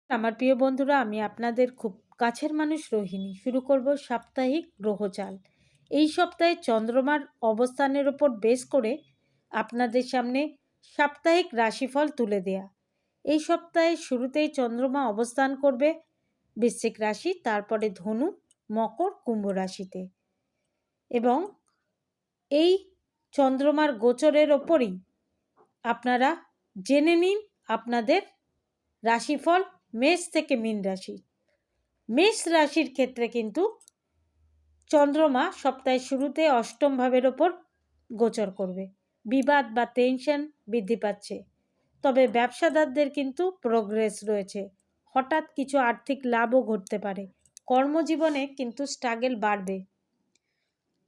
আমার প্রিয় বন্ধুরা, আমি আপনাদের খুব কাছের মানুষ রোহিণী। শুরু করব সাপ্তাহিক গ্রহচাল। এই সপ্তাহে চন্দ্রমার অবস্থানের ওপর বেস করে আপনাদের সামনে সাপ্তাহিক রাশিফল তুলে দেয়া। এই সপ্তাহে শুরুতেই চন্দ্রমা অবস্থান করবে বৃশ্চিক রাশি, তারপরে ধনু, মকর, কুম্ভ রাশিতে। এবং এই চন্দ্রমার গোচরের ওপরই আপনারা জেনে নিন আপনাদের রাশিফল মেষ থেকে মীন রাশি। মেষ রাশির ক্ষেত্রে কিন্তু চন্দ্রমা সপ্তাহের শুরুতে অষ্টম ভাবের ওপর গোচর করবে। বিবাদ বা টেনশন বৃদ্ধি পাচ্ছে, তবে ব্যবসাদারদের কিন্তু প্রোগ্রেস রয়েছে। হঠাৎ কিছু আর্থিক লাভও ঘটতে পারে। কর্মজীবনে কিন্তু স্ট্রাগল বাড়বে।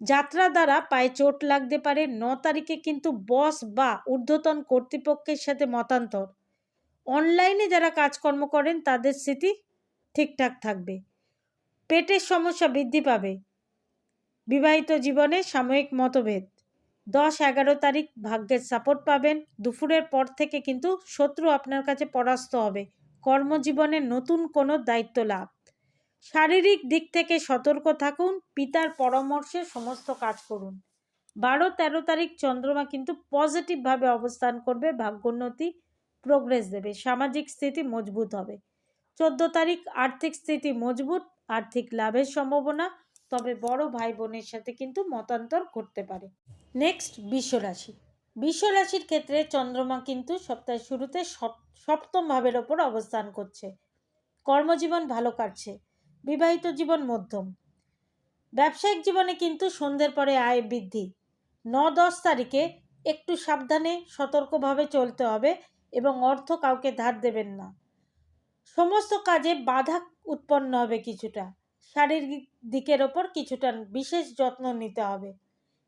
যাত্রা দ্বারা পায়ে চোট লাগতে পারে। 9 তারিখে কিন্তু বস বা ঊর্ধ্বতন কর্তৃপক্ষের সাথে মতান্তর। অনলাইনে যারা কাজকর্ম করেন তাদের স্থিতি ঠিকঠাক থাকবে। পেটের সমস্যা বৃদ্ধি পাবে। বিবাহিত জীবনে সাময়িক মতভেদ। 10-11 তারিখ ভাগ্যের সাপোর্ট পাবেন। দুপুরের পর থেকে কিন্তু শত্রু আপনার কাছে পরাস্ত হবে। কর্মজীবনে নতুন কোনো দায়িত্ব লাভ। শারীরিক দিক থেকে সতর্ক থাকুন। পিতার পরামর্শে সমস্ত কাজ করুন। 12-13 তারিখ চন্দ্রমা কিন্তু পজিটিভভাবে অবস্থান করবে। ভাগ্যোন্নতি, প্রোগ্রেস দেবে। সামাজিক স্থিতি মজবুত হবে। 14 তারিখ আর্থিক স্থিতি মজবুত, আর্থিক লাভের সম্ভাবনা, তবে বড় ভাই বোনের সাথে কিন্তু মতান্তর করতে পারে। নেক্সট বিশ্বরাশি। বিশ্বরাশির ক্ষেত্রে চন্দ্রমা কিন্তু সপ্তাহের শুরুতে সপ্তম ভাবের ওপর অবস্থান করছে। কর্মজীবন ভালো কাটছে। বিবাহিত জীবন মধ্যম। ব্যবসায়িক জীবনে কিন্তু সন্ধ্যের পরে আয় বৃদ্ধি। 9-10 তারিখে একটু সাবধানে সতর্কভাবে চলতে হবে এবং অর্থ কাউকে ধার দেবেন না। সমস্ত কাজে বাধা উৎপন্ন হবে কিছুটা। শারীরিক দিকের ওপর কিছুটা বিশেষ যত্ন নিতে হবে।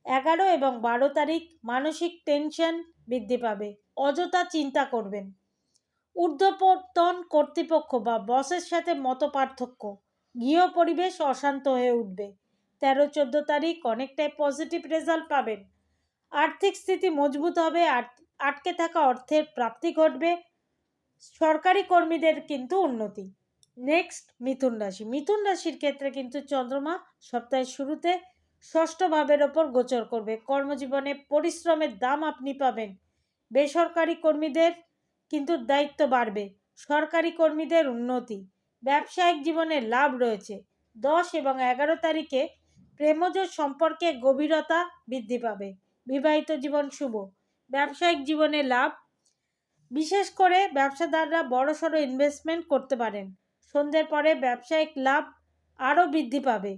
11 এবং 12 তারিখ মানসিক টেনশন বৃদ্ধি পাবে। অযথা চিন্তা করবেন। ঊর্ধ্বতন কর্তৃপক্ষ বা বসের সাথে মত পার্থক্য। গৃহ পরিবেশ অশান্ত হয়ে উঠবে। 13-14 তারিখ অনেকটাই পজিটিভ রেজাল্ট পাবেন। আর্থিক স্থিতি মজবুত হবে। আটকে থাকা অর্থের প্রাপ্তি ঘটবে। সরকারি কর্মীদের কিন্তু উন্নতি। নেক্সট মিথুন রাশি। মিথুন রাশির ক্ষেত্রে কিন্তু চন্দ্রমা সপ্তাহের শুরুতে ষষ্ঠ ভাবের ওপর গোচর করবে। কর্মজীবনে পরিশ্রমের দাম আপনি পাবেন। বেসরকারি কর্মীদের কিন্তু দায়িত্ব বাড়বে। সরকারি কর্মীদের উন্নতি। ব্যবসায়িক জীবনে লাভ রয়েছে। 10 এবং 11 তারিখে প্রেমজ সম্পর্কে গভীরতা বৃদ্ধি পাবে। বিবাহিত জীবন শুভ। ব্যবসায়িক জীবনে লাভ। বিশেষ করে ব্যবসাদাররা বড়সড় ইনভেস্টমেন্ট করতে পারেন। সন্ধ্যের পরে ব্যবসায়িক লাভ আরও বৃদ্ধি পাবে।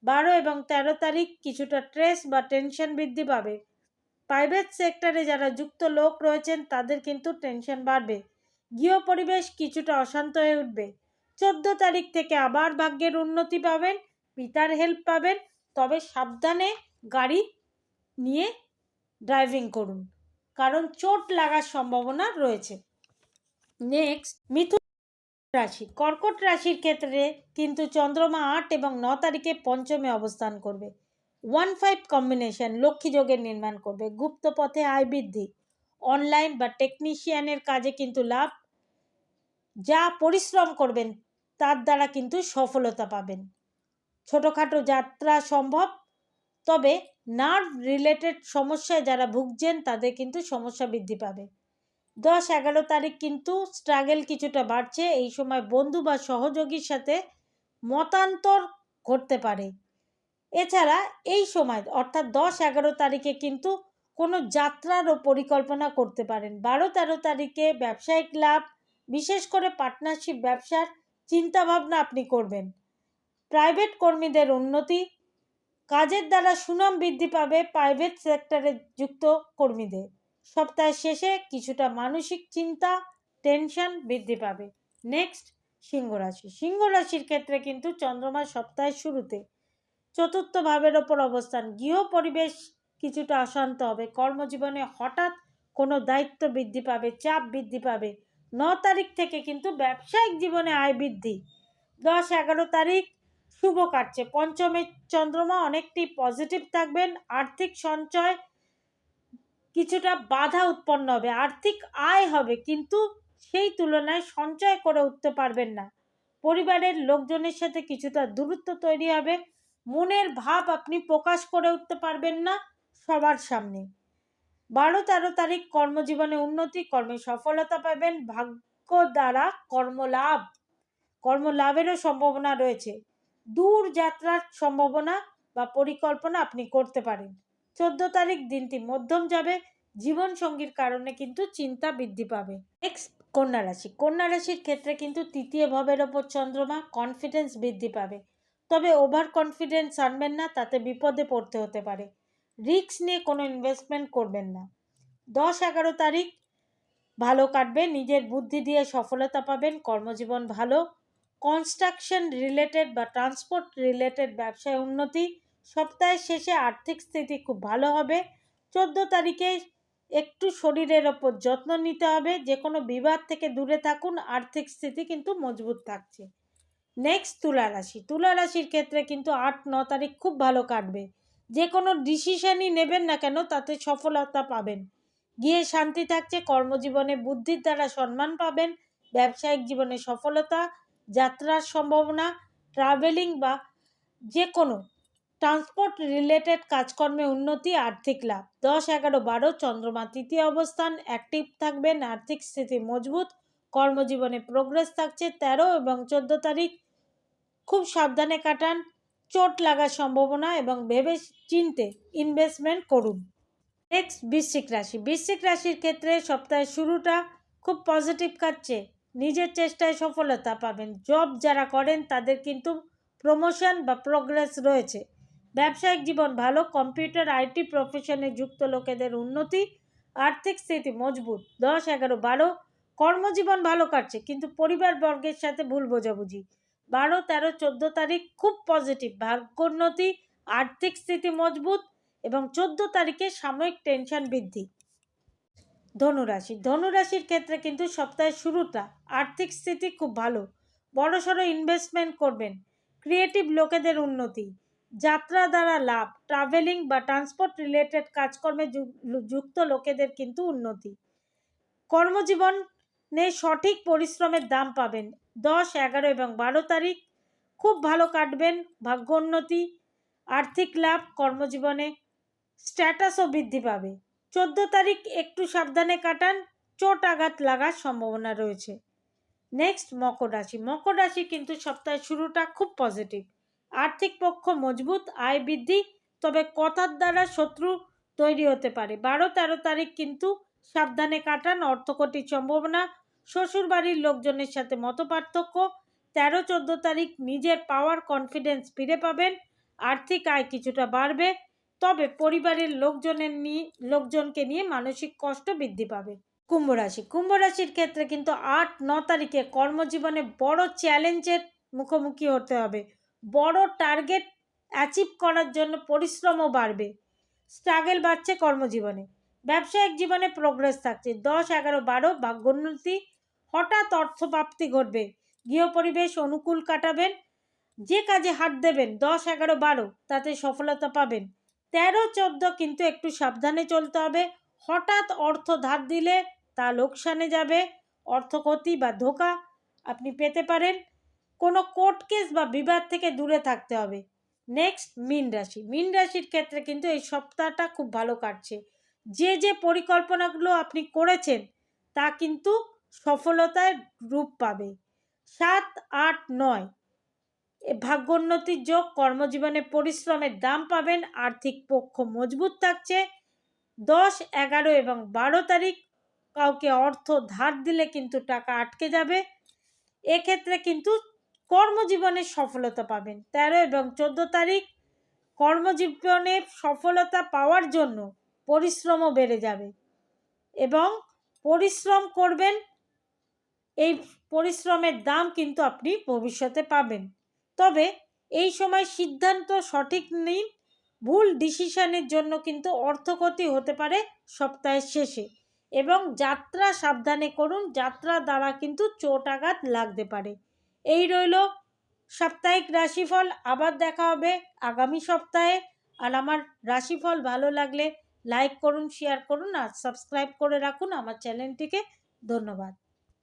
12 এবং 13 তারিখ কিছুটা স্ট্রেস বা টেনশন বৃদ্ধি পাবে। প্রাইভেট সেক্টরে যারা যুক্ত লোক রয়েছেন তাদের কিন্তু টেনশন বাড়বে। গৃহ পরিবেশ কিছুটা অশান্ত হয়ে উঠবে। 14 তারিখ থেকে আবার ভাগ্যের উন্নতি পাবেন। পিতার হেল্প পাবেন, তবে সাবধানে গাড়ি নিয়ে ড্রাইভিং করুন, কারণ চোট লাগার সম্ভাবনা রয়েছে। নেক্সট মিথুন রাশি। কর্কট রাশির ক্ষেত্রে কিন্তু চন্দ্রমা 8 এবং 9 তারিখে পঞ্চমে অবস্থান করবে। 1-5 কম্বিনেশন লক্ষ্মী যোগের নির্মাণ করবে। গুপ্ত পথে আয় বৃদ্ধি। অনলাইন বা টেকনিশিয়ানের কাজে কিন্তু লাভ। যা পরিশ্রম করবেন তার দ্বারা কিন্তু সফলতা পাবেন। ছোটোখাটো যাত্রা সম্ভব, তবে নার্ভ রিলেটেড সমস্যায় যারা ভুগছেন তাদের কিন্তু সমস্যা বৃদ্ধি পাবে। 10-11 তারিখ কিন্তু স্ট্রাগল কিছুটা বাড়ছে। এই সময় বন্ধু বা সহযোগীর সাথে মতান্তর ঘটতে পারে। এছাড়া এই সময় অর্থাৎ 10-11 তারিখে কিন্তু কোনো যাত্রারও পরিকল্পনা করতে পারেন। 12-13 তারিখে ব্যবসায়িক লাভ, বিশেষ করে পার্টনারশিপ ব্যবসার চিন্তাভাবনা আপনি করবেন। প্রাইভেট কর্মীদের উন্নতি। কাজের দ্বারা সুনাম বৃদ্ধি পাবে প্রাইভেট সেক্টরে যুক্ত কর্মীদের। সপ্তাহের শেষে কিছুটা মানসিক চিন্তা, টেনশন বৃদ্ধি পাবে। নেক্সট সিংহ রাশি। সিংহ রাশির ক্ষেত্রে কিন্তু চন্দ্রমা সপ্তাহের শুরুতে চতুর্থ ভাবের ওপর অবস্থান। গৃহ পরিবেশ কিছুটা অশান্ত হবে। কর্মজীবনে হঠাৎ কোনো দায়িত্ব বৃদ্ধি পাবে, চাপ বৃদ্ধি পাবে। 9 তারিখ থেকে কিন্তু ব্যবসায়িক জীবনে আয় বৃদ্ধি। 10-11 তারিখ শুভ কাটছে। পঞ্চমে চন্দ্রমা অনেকটি পজিটিভ থাকবেন। আর্থিক সঞ্চয় কিছুটা বাধা উৎপন্ন হবে। আর্থিক আয় হবে কিন্তু সেই তুলনায় সঞ্চয় করে উঠতে পারবেন না। পরিবারের লোকজনের সাথে কিছুটা দূরত্ব তৈরি হবে। মনের ভাব আপনি প্রকাশ করে উঠতে পারবেন না সবার সামনে। 12-13 তারিখ কর্মজীবনে উন্নতি, কর্মে সফলতা পাবেন। ভাগ্য দ্বারা কর্মলাভেরও সম্ভাবনা রয়েছে। দূর যাত্রার সম্ভাবনা বা পরিকল্পনা আপনি করতে পারেন। 14 তারিখ দিনটি মধ্যম যাবে। জীবন সঙ্গীর কারণে কিন্তু চিন্তা বৃদ্ধি পাবে। নেক্সট কন্যা রাশি। কন্যা রাশির ক্ষেত্রে কিন্তু তৃতীয় ভাবের ওপর চন্দ্রমা, কনফিডেন্স বৃদ্ধি পাবে। তবে ওভার কনফিডেন্স আনবেন না, তাতে বিপদে পড়তে হতে পারে। রিস্ক নিয়ে কোনো ইনভেস্টমেন্ট করবেন না। 10-11 তারিখ ভালো কাটবে, নিজের বুদ্ধি দিয়ে সফলতা পাবেন। কর্মজীবন ভালো। কনস্ট্রাকশন রিলেটেড বা ট্রান্সপোর্ট রিলেটেড ব্যবসায় উন্নতি। সপ্তাহের শেষে আর্থিক স্থিতি খুব ভালো হবে। 14 তারিখে একটু শরীরের ওপর যত্ন নিতে হবে। যে কোনো বিবাদ থেকে দূরে থাকুন, আর্থিক স্থিতি কিন্তু মজবুত থাকছে। নেক্সট তুলা রাশি। তুলা রাশির ক্ষেত্রে কিন্তু 8-9 তারিখ খুব ভালো কাটবে। যে কোনো ডিসিশনই নেবেন না কেন তাতে সফলতা পাবেন। গিয়ে শান্তি থাকছে। কর্মজীবনে বুদ্ধির দ্বারা সম্মান পাবেন। ব্যবসায়িক জীবনে সফলতা, যাত্রার সম্ভাবনা, ট্রাভেলিং বা যে কোনো ট্রান্সপোর্ট রিলেটেড কাজকর্মে উন্নতি, আর্থিক লাভ। 10-11-12 চন্দ্রমা তৃতীয় অবস্থান, অ্যাক্টিভ থাকবেন, আর্থিক স্থিতি মজবুত, কর্মজীবনে প্রোগ্রেস থাকছে। 13 এবং 14 তারিখ খুব সাবধানে কাটান। চোট লাগার সম্ভাবনা এবং ভেবে চিনতে ইনভেস্টমেন্ট করুন। নেক্সট বৃশ্চিক রাশি। বৃশ্চিক রাশির ক্ষেত্রে সপ্তাহের শুরুটা খুব পজিটিভ কাটছে। নিজের চেষ্টায় সফলতা পাবেন। জব যারা করেন তাদের কিন্তু প্রমোশন বা প্রোগ্রেস রয়েছে। ব্যবসায়িক জীবন ভালো। কম্পিউটার আইটি প্রফেশনে যুক্ত লোকেদের উন্নতি, আর্থিক স্থিতি মজবুত। 10-11-12 কর্মজীবন ভালো কাটছে, কিন্তু পরিবার বর্গের সাথে ভুল বোঝাবুঝি। 12-13-14 তারিখ খুব পজিটিভ, ভাগ্যোন্নতি, আর্থিক স্থিতি মজবুত এবং 14 তারিখে সাময়িক টেনশন বৃদ্ধি। ধনুরাশি। ধনুরাশির ক্ষেত্রে কিন্তু সপ্তাহের শুরুটা আর্থিক স্থিতি খুব ভালো। বড়সড় ইনভেস্টমেন্ট করবেন। ক্রিয়েটিভ লোকেদের উন্নতি, যাত্রা দ্বারা লাভ, ট্রাভেলিং বা ট্রান্সপোর্ট রিলেটেড কাজকর্মে যুক্ত লোকেদের কিন্তু উন্নতি। কর্মজীবনে সঠিক পরিশ্রমের দাম পাবেন। 10-11-12 তারিখ খুব ভালো কাটবেন। ভাগ্যোন্নতি, আর্থিক লাভ, কর্মজীবনে স্ট্যাটাসও বৃদ্ধি পাবে। 14 তারিখ একটু সাবধানে কাটান, চোট আঘাত লাগার সম্ভাবনা রয়েছে। নেক্সট মকর রাশি। মকর রাশি কিন্তু সপ্তাহের শুরুটা খুব পজিটিভ। আর্থিক পক্ষ মজবুত, আয় বৃদ্ধি, তবে কথার দ্বারা শত্রু তৈরি হতে পারে। 12-13 তারিখ কিন্তু সাবধানে কাটান, অর্থকটির সম্ভাবনা, শ্বশুর বাড়ির লোকজনের সাথে মতপার্থক্য। 13-14 তারিখ নিজের পাওয়ার কনফিডেন্স ফিরে পাবেন। আর্থিক আয় কিছুটা বাড়বে, তবে পরিবারের লোকজনকে নিয়ে মানসিক কষ্ট বৃদ্ধি পাবে। কুম্ভ রাশি। কুম্ভ রাশির ক্ষেত্রে কিন্তু 8-9 তারিখে কর্মজীবনে বড় চ্যালেঞ্জের মুখোমুখি হতে হবে। বড় টার্গেট অ্যাচিভ করার জন্য পরিশ্রমও বাড়বে। স্ট্রাগল বাড়ছে কর্মজীবনে। ব্যবসায়িক জীবনে প্রোগ্রেস থাকছে। 10-11-12 ভাগ্যোন্নতি, হঠাৎ অর্থপ্রাপ্তি ঘটবে। গৃহ পরিবেশ অনুকূল কাটাবেন। যে কাজে হাত দেবেন 10-11-12 তাতে সফলতা পাবেন। 13-14 কিন্তু একটু সাবধানে চলতে হবে। হঠাৎ অর্থ ধার দিলে তা লোকসানে যাবে। অর্থক্ষতি বা ধোঁকা আপনি পেতে পারেন। কোনো কোর্ট কেস বা বিবাদ থেকে দূরে থাকতে হবে। নেক্সট মীন রাশি। মীন রাশির ক্ষেত্রে কিন্তু এই সপ্তাহটা খুব ভালো কাটছে। যে পরিকল্পনাগুলো আপনি করেছেন তা কিন্তু সফলতায় রূপ পাবে। 7-8-9 ভাগ্যোন্নতির যোগ, কর্মজীবনে পরিশ্রমের দাম পাবেন, আর্থিক পক্ষ মজবুত থাকছে। 10-11-12 তারিখ কাউকে অর্থ ধার দিলে কিন্তু টাকা আটকে যাবে। এক্ষেত্রে কিন্তু কর্মজীবনে সফলতা পাবেন। 13-14 তারিখ কর্মজীবনে সফলতা পাওয়ার জন্য পরিশ্রমও বেড়ে যাবে এবং পরিশ্রম করবেন। এই পরিশ্রমের দাম কিন্তু আপনি ভবিষ্যতে পাবেন। তবে এই সময় সিদ্ধান্ত সঠিক নিন। ভুল ডিসিশনের জন্য কিন্তু অর্থক্ষতি হতে পারে সপ্তাহের শেষে, এবং যাত্রা সাবধানে করুন। যাত্রা দ্বারা কিন্তু চোট আঘাত লাগতে পারে। এই রইল সাপ্তাহিক রাশিফল। আবার দেখা হবে আগামী সপ্তাহে। আর আমার রাশিফল ভালো লাগলে লাইক করুন, শেয়ার করুন আর সাবস্ক্রাইব করে রাখুন আমার চ্যানেলটিকে। ধন্যবাদ।